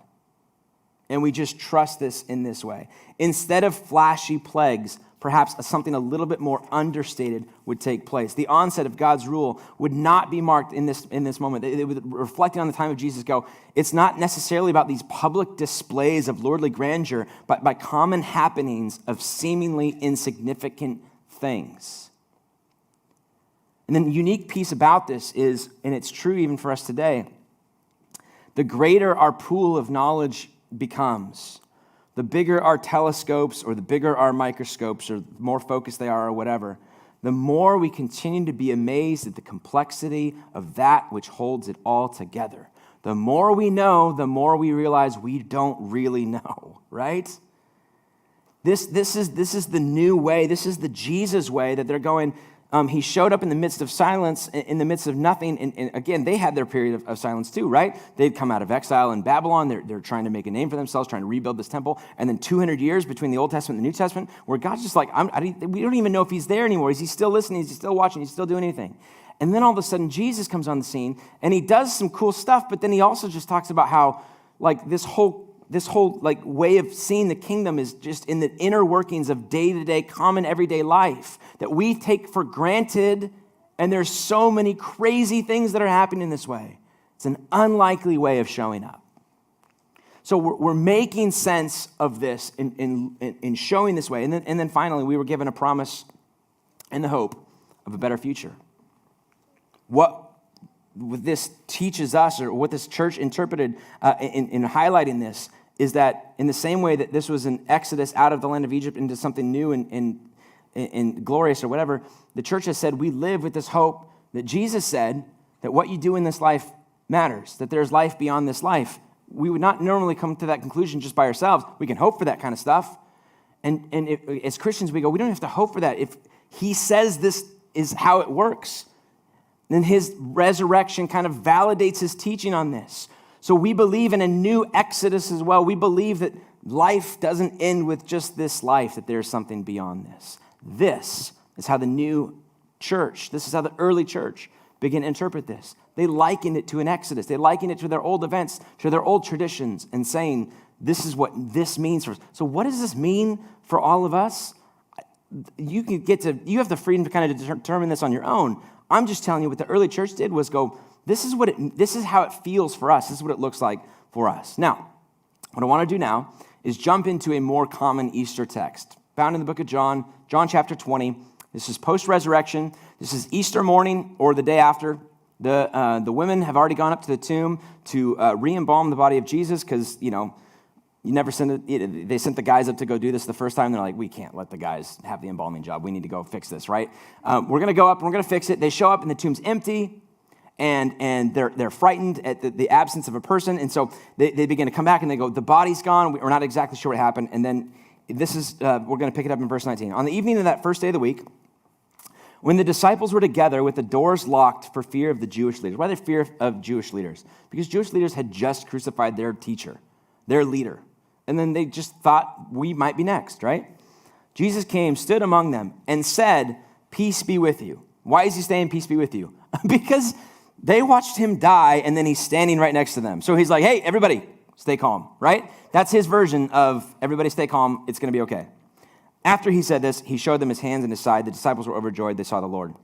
And we just trust this in this way. Instead of flashy plagues, perhaps something a little bit more understated would take place. The onset of God's rule would not be marked in this moment. They would, reflecting on the time of Jesus, go, it's not necessarily about these public displays of lordly grandeur, but by common happenings of seemingly insignificant things. And then the unique piece about this is, and it's true even for us today, the greater our pool of knowledge becomes, the bigger our telescopes or the bigger our microscopes or the more focused they are or whatever, the more we continue to be amazed at the complexity of that which holds it all together. The more we know, the more we realize we don't really know, right? This is the new way. This is the Jesus way that they're going, He showed up in the midst of silence, in the midst of nothing. And again, they had their period of silence too, right? They'd come out of exile in Babylon. They're trying to make a name for themselves, trying to rebuild this temple. And then 200 years between the Old Testament and the New Testament, where God's just like, we don't even know if he's there anymore. Is he still listening? Is he still watching? Is he still doing anything? And then all of a sudden, Jesus comes on the scene, and he does some cool stuff, but then he also just talks about how, like, this whole like way of seeing the kingdom is just in the inner workings of day-to-day, common, everyday life that we take for granted, and there's so many crazy things that are happening this way. It's an unlikely way of showing up. So we're making sense of this in showing this way. And then finally, we were given a promise and the hope of a better future. What this teaches us, or what this church interpreted in highlighting this, is that in the same way that this was an exodus out of the land of Egypt into something new and glorious or whatever, the church has said we live with this hope that Jesus said that what you do in this life matters, that there's life beyond this life. We would not normally come to that conclusion just by ourselves. We can hope for that kind of stuff. And as Christians, we go, we don't have to hope for that. If he says this is how it works, then his resurrection kind of validates his teaching on this. So we believe in a new exodus as well. We believe that life doesn't end with just this life, that there's something beyond this. This is how the new church, this is how the early church began to interpret this. They likened it to an exodus. They likened it to their old events, to their old traditions, and saying, this is what this means for us. So what does this mean for all of us? You have the freedom to kind of determine this on your own. I'm just telling you what the early church did was go, this is how it feels for us. This is what it looks like for us. Now, what I want to do now is jump into a more common Easter text found in the book of John, John chapter 20. This is post-resurrection. This is Easter morning or the day after. The women have already gone up to the tomb to re-embalm the body of Jesus because, you never send it. They sent the guys up to go do this the first time. They're like, we can't let the guys have the embalming job. We need to go fix this, right? We're going to go up and we're going to fix it. They show up and the tomb's empty. And they're frightened at the absence of a person. And so they begin to come back and they go, the body's gone. We're not exactly sure what happened. And then this is, we're going to pick it up in verse 19. On the evening of that first day of the week, when the disciples were together with the doors locked for fear of the Jewish leaders. Why the fear of Jewish leaders? Because Jewish leaders had just crucified their teacher, their leader. And then they just thought we might be next, right? Jesus came, stood among them, and said, peace be with you. Why is he saying peace be with you? Because they watched him die, and then he's standing right next to them. So he's like, hey, everybody, stay calm, right? That's his version of everybody stay calm, it's going to be okay. After he said this, he showed them his hands and his side. The disciples were overjoyed. They saw the Lord.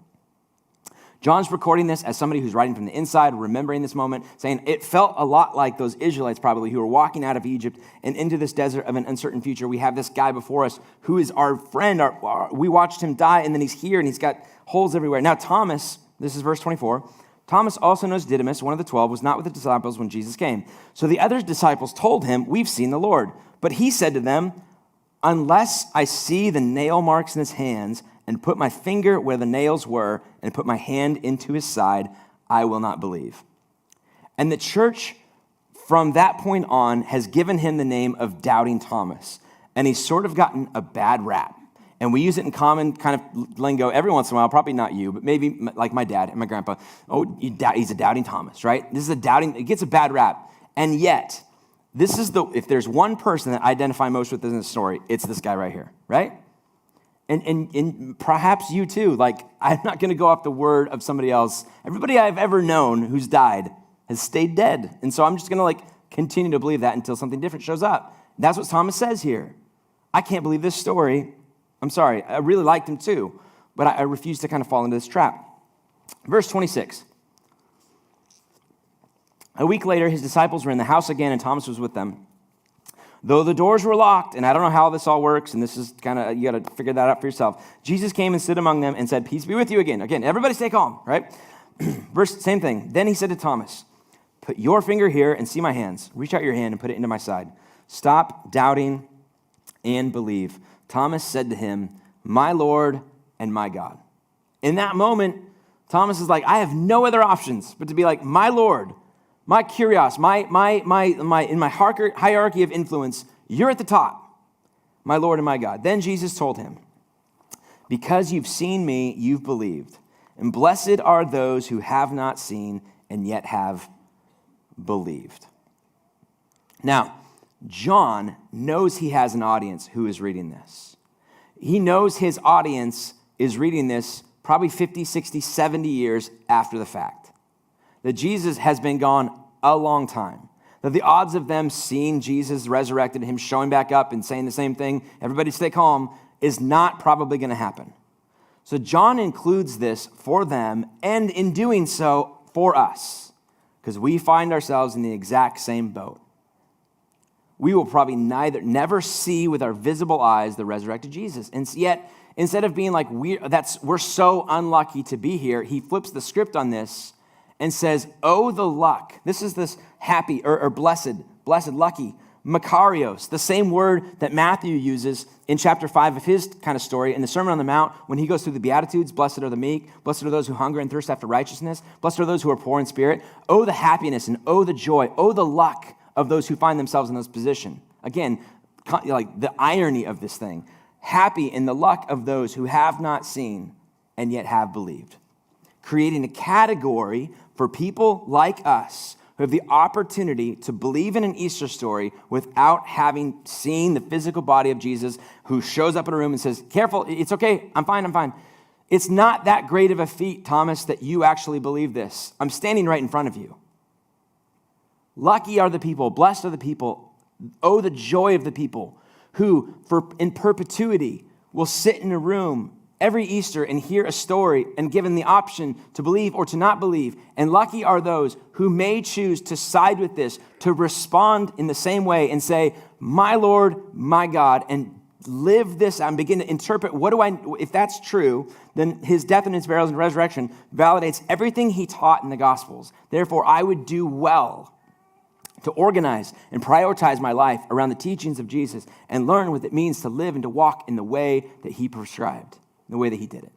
John's recording this as somebody who's writing from the inside, remembering this moment, saying it felt a lot like those Israelites probably who were walking out of Egypt and into this desert of an uncertain future. We have this guy before us who is our friend. We watched him die, and then he's here, and he's got holes everywhere. Now Thomas, this is verse 24, Thomas, also known as Didymus, one of the 12, was not with the disciples when Jesus came. So the other disciples told him, we've seen the Lord. But he said to them, unless I see the nail marks in his hands and put my finger where the nails were and put my hand into his side, I will not believe. And the church from that point on has given him the name of Doubting Thomas. And he's sort of gotten a bad rap. And we use it in common kind of lingo every once in a while, probably not you, but maybe like my dad and my grandpa. Oh, he's a Doubting Thomas, right? This is it gets a bad rap. And yet, if there's one person that I identify most with in this story, it's this guy right here, right? And perhaps you too. Like, I'm not going to go off the word of somebody else. Everybody I've ever known who's died has stayed dead. And so I'm just going to continue to believe that until something different shows up. That's what Thomas says here. I can't believe this story. I'm sorry. I really liked him too, but I refuse to kind of fall into this trap. Verse 26. A week later, his disciples were in the house again, and Thomas was with them. Though the doors were locked, and I don't know how this all works, and this is kind of, you got to figure that out for yourself. Jesus came and stood among them and said, peace be with you again. Again, everybody stay calm, right? Same thing. Then he said to Thomas, put your finger here and see my hands. Reach out your hand and put it into my side. Stop doubting and believe. Thomas said to him, my Lord and my God. In that moment, Thomas is like, I have no other options but to be like, my Lord, my kurios, in my hierarchy of influence, you're at the top, my Lord and my God. Then Jesus told him, Because you've seen me, you've believed. And blessed are those who have not seen and yet have believed. Now, John knows he has an audience who is reading this. He knows his audience is reading this probably 50, 60, 70 years after the fact. That Jesus has been gone a long time. That the odds of them seeing Jesus resurrected, him showing back up and saying the same thing, everybody stay calm, is not probably going to happen. So John includes this for them, and in doing so, for us, because we find ourselves in the exact same boat. We will probably never see with our visible eyes the resurrected Jesus. And yet, instead of being like, we're so unlucky to be here, he flips the script on this and says, oh, the luck. This is this happy or blessed, lucky, Makarios, the same word that Matthew uses in chapter 5 of his kind of story in the Sermon on the Mount when he goes through the Beatitudes. Blessed are the meek, blessed are those who hunger and thirst after righteousness, blessed are those who are poor in spirit. Oh, the happiness and oh, the joy, oh, the luck of those who find themselves in this position. Again, like the irony of this thing. Happy in the luck of those who have not seen and yet have believed. Creating a category for people like us who have the opportunity to believe in an Easter story without having seen the physical body of Jesus, who shows up in a room and says, careful, it's okay, I'm fine. It's not that great of a feat, Thomas, that you actually believe this. I'm standing right in front of you. Lucky are the people, blessed are the people, oh, the joy of the people who in perpetuity will sit in a room every Easter and hear a story and given the option to believe or to not believe. And lucky are those who may choose to side with this, to respond in the same way and say, my Lord, my God, and live this out and begin to interpret, if that's true, then his death and his burial and resurrection validates everything he taught in the Gospels. Therefore, I would do well to organize and prioritize my life around the teachings of Jesus and learn what it means to live and to walk in the way that he prescribed, the way that he did it.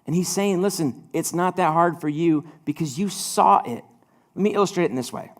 And he's saying, listen, it's not that hard for you because you saw it. Let me illustrate it in this way.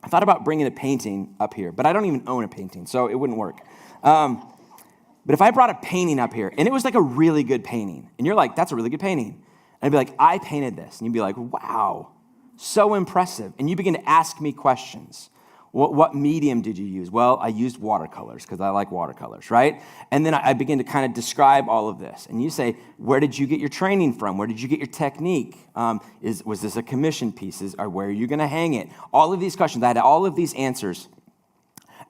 I thought about bringing a painting up here, but I don't even own a painting, so it wouldn't work. But if I brought a painting up here, and it was like a really good painting, and you're like, that's a really good painting. And I'd be like, I painted this. And you'd be like, wow, so impressive. And you begin to ask me questions. What medium did you use? Well, I used watercolors because I like watercolors, right? And then I begin to kind of describe all of this. And you say, where did you get your training from? Where did you get your technique? Was this a commission piece? Or where are you going to hang it? All of these questions. I had all of these answers.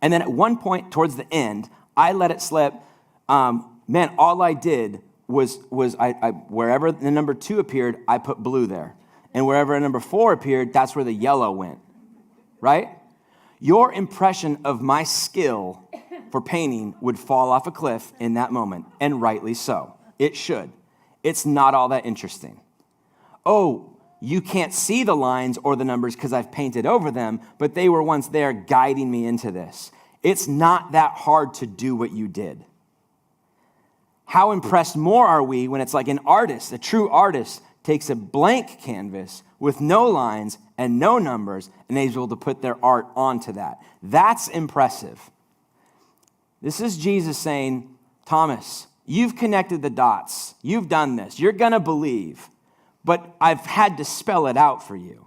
And then at one point towards the end, I let it slip. All I did was I wherever the number 2 appeared, I put blue there. And wherever a number 4 appeared, that's where the yellow went, right? Your impression of my skill for painting would fall off a cliff in that moment, and rightly so. It should. It's not all that interesting. Oh, you can't see the lines or the numbers because I've painted over them, but they were once there guiding me into this. It's not that hard to do what you did. How impressed more are we when it's like an artist, a true artist, takes a blank canvas with no lines and no numbers and is able to put their art onto that. That's impressive. This is Jesus saying, Thomas, you've connected the dots. You've done this. You're going to believe, but I've had to spell it out for you.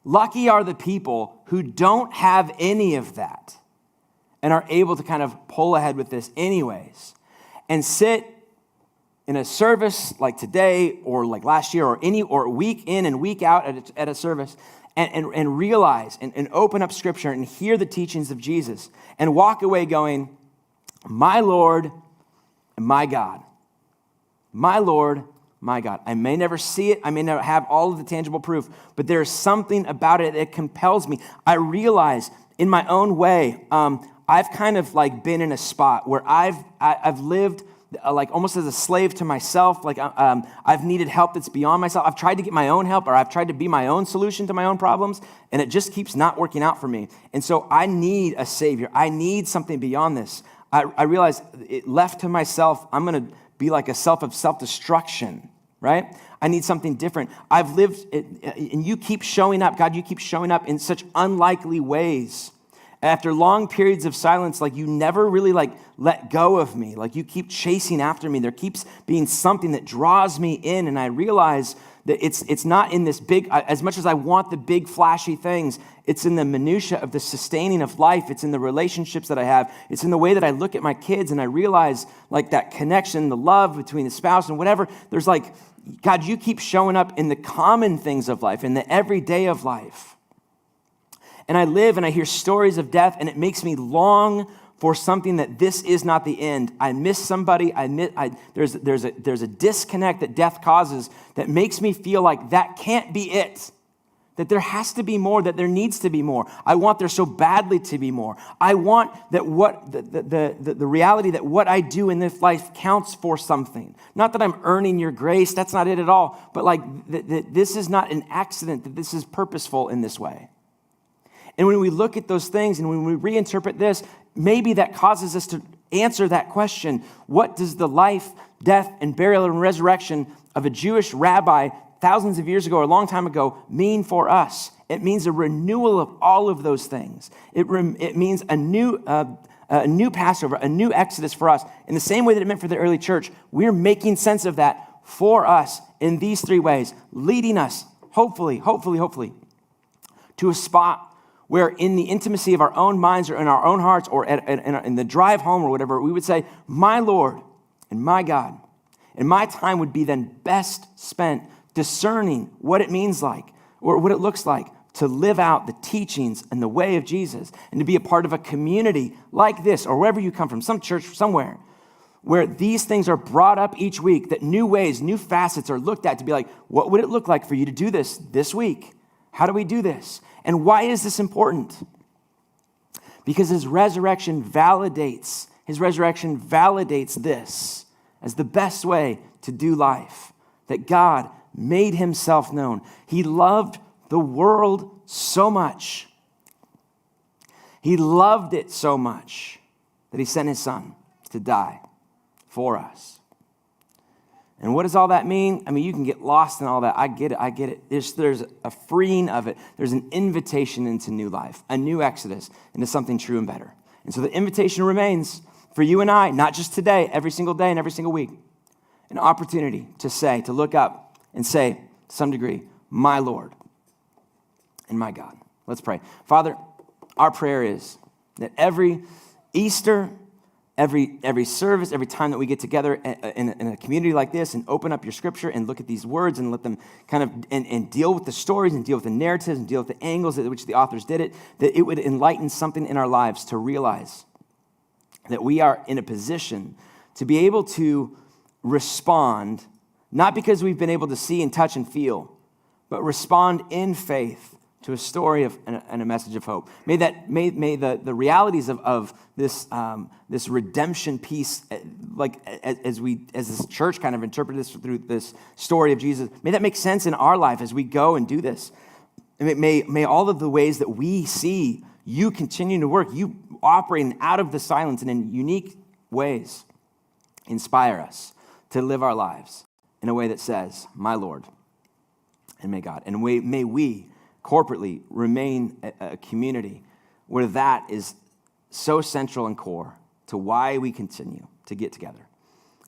Lucky are the people who don't have any of that and are able to kind of pull ahead with this anyways and sit in a service like today or like last year or week in and week out at a service and realize and open up Scripture and hear the teachings of Jesus and walk away going, my Lord and my God. My Lord, my God. I may never see it. I may never have all of the tangible proof, but there's something about it that compels me. I realize in my own way, I've kind of like been in a spot where I've lived like almost as a slave to myself. Like I've needed help that's beyond myself. I've tried to get my own help, or I've tried to be my own solution to my own problems, and it just keeps not working out for me. And so I need a Savior. I need something beyond this. I realize left to myself, I'm going to be like a self-destruction, right? I need something different. I've lived, and you keep showing up. God, you keep showing up in such unlikely ways. After long periods of silence, like you never really like let go of me. Like you keep chasing after me. There keeps being something that draws me in. And I realize that it's not in this big, as much as I want the big flashy things, it's in the minutia of the sustaining of life. It's in the relationships that I have. It's in the way that I look at my kids and I realize like that connection, the love between the spouse and whatever. There's like, God, you keep showing up in the common things of life, in the everyday of life. And I live and I hear stories of death and it makes me long for something that this is not the end. I miss somebody. There's a disconnect that death causes that makes me feel like that can't be it. That there has to be more, that there needs to be more. I want there so badly to be more. I want that the reality that what I do in this life counts for something. Not that I'm earning your grace, that's not it at all. But like that this is not an accident, that this is purposeful in this way. And when we look at those things and when we reinterpret this, maybe that causes us to answer that question. What does the life, death, and burial and resurrection of a Jewish rabbi thousands of years ago or a long time ago mean for us? It means a renewal of all of those things. It means a new Passover, a new Exodus for us. In the same way that it meant for the early church, we're making sense of that for us in these three ways, leading us, hopefully, to a spot where in the intimacy of our own minds or in our own hearts or in the drive home or whatever, we would say, my Lord and my God. And my time would be then best spent discerning what it means like or what it looks like to live out the teachings and the way of Jesus and to be a part of a community like this or wherever you come from, some church somewhere, where these things are brought up each week, that new ways, new facets are looked at to be like, what would it look like for you to do this week? How do we do this? And why is this important? Because his resurrection validates this as the best way to do life, that God made himself known. He loved the world so much. He loved it so much that he sent his son to die for us. And what does all that mean? I mean, you can get lost in all that. I get it. There's a freeing of it. There's an invitation into new life, a new exodus into something true and better. And so the invitation remains for you and I, not just today, every single day and every single week, an opportunity to look up and say, to some degree, my Lord and my God. Let's pray. Father, our prayer is that every Easter, every service, every time that we get together in a community like this and open up your scripture and look at these words and let them kind of, and deal with the stories and deal with the narratives and deal with the angles at which the authors did it, that it would enlighten something in our lives to realize that we are in a position to be able to respond, not because we've been able to see and touch and feel, but respond in faith to a story of and a message of hope. May the realities of this this redemption piece, like as this church kind of interpret this through this story of Jesus, may that make sense in our life as we go and do this. And may all of the ways that we see you continuing to work, you operating out of the silence and in unique ways, inspire us to live our lives in a way that says, my Lord and may God. And may we corporately remain a community where that is so central and core to why we continue to get together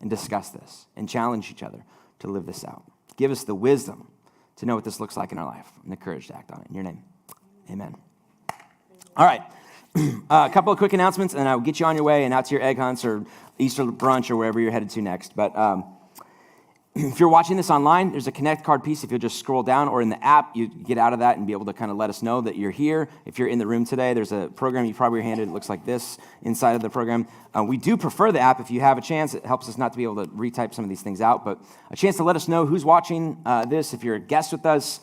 and discuss this and challenge each other to live this out. Give us the wisdom to know what this looks like in our life and the courage to act on it. In your name, amen. All right, a couple of quick announcements and I'll get you on your way and out to your egg hunts or Easter brunch or wherever you're headed to next. But if you're watching this online, there's a Connect card piece. If you'll just scroll down, or in the app, you get out of that and be able to kind of let us know that you're here. If you're in the room today, there's a program you probably were handed. It looks like this inside of the program. We do prefer the app if you have a chance. It helps us not to be able to retype some of these things out, but a chance to let us know who's watching this. If you're a guest with us,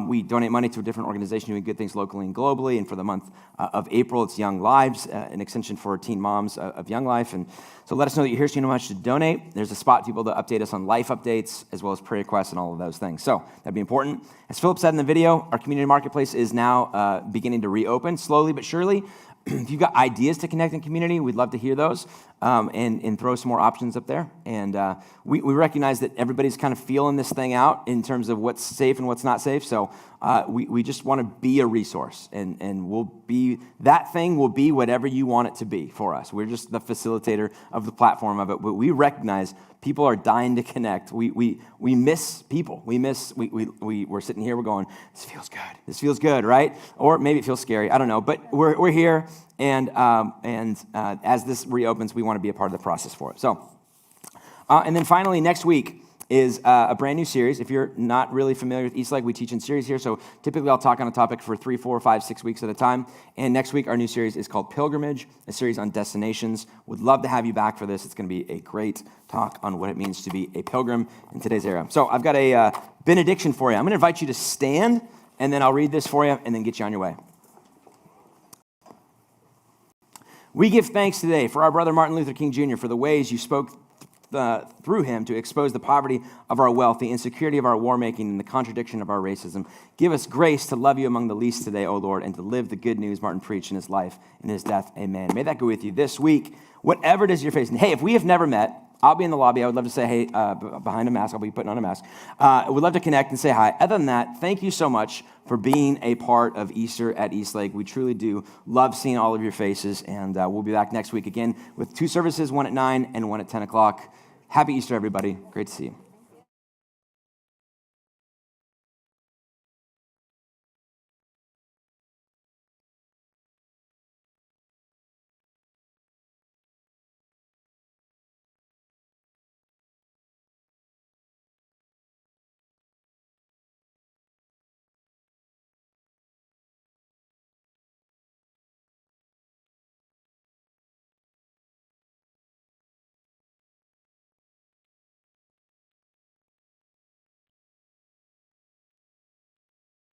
we donate money to a different organization doing good things locally and globally. And for the month of April, it's Young Lives, an extension for teen moms of Young Life. And so let us know that you're here so you know how much to donate. There's a spot to be able to update us on life updates as well as prayer requests and all of those things. So that'd be important. As Philip said in the video, our community marketplace is now beginning to reopen slowly but surely. If you've got ideas to connect in community, we'd love to hear those. and throw some more options up there. And we recognize that everybody's kind of feeling this thing out in terms of what's safe and what's not safe. So we just want to be a resource, and that thing will be whatever you want it to be for us. We're just the facilitator of the platform of it, but we recognize people are dying to connect. We miss people. We're sitting here, we're going, this feels good. This feels good, right? Or maybe it feels scary. I don't know, but we're here, and as this reopens, we want to be a part of the process for it. So, and then finally, next week is a brand new series. If you're not really familiar with Eastlake, we teach in series here. So typically I'll talk on a topic for 3, 4, 5, 6 weeks at a time. And next week, our new series is called Pilgrimage, a series on destinations. Would love to have you back for this. It's going to be a great talk on what it means to be a pilgrim in today's era. So I've got a benediction for you. I'm going to invite you to stand, and then I'll read this for you and then get you on your way. We give thanks today for our brother Martin Luther King Jr. for the ways you spoke through him to expose the poverty of our wealth, the insecurity of our war making, and the contradiction of our racism. Give us grace to love you among the least today, O Lord, and to live the good news Martin preached in his life and his death. Amen. May that go with you this week, whatever it is you're facing. Hey, if we have never met, I'll be in the lobby. I would love to say hey behind a mask. I'll be putting on a mask. I would love to connect and say hi. Other than that, thank you so much for being a part of Easter at Eastlake. We truly do love seeing all of your faces, and we'll be back next week again with 2 services, one at 9 and one at 10 o'clock. Happy Easter, everybody. Great to see you.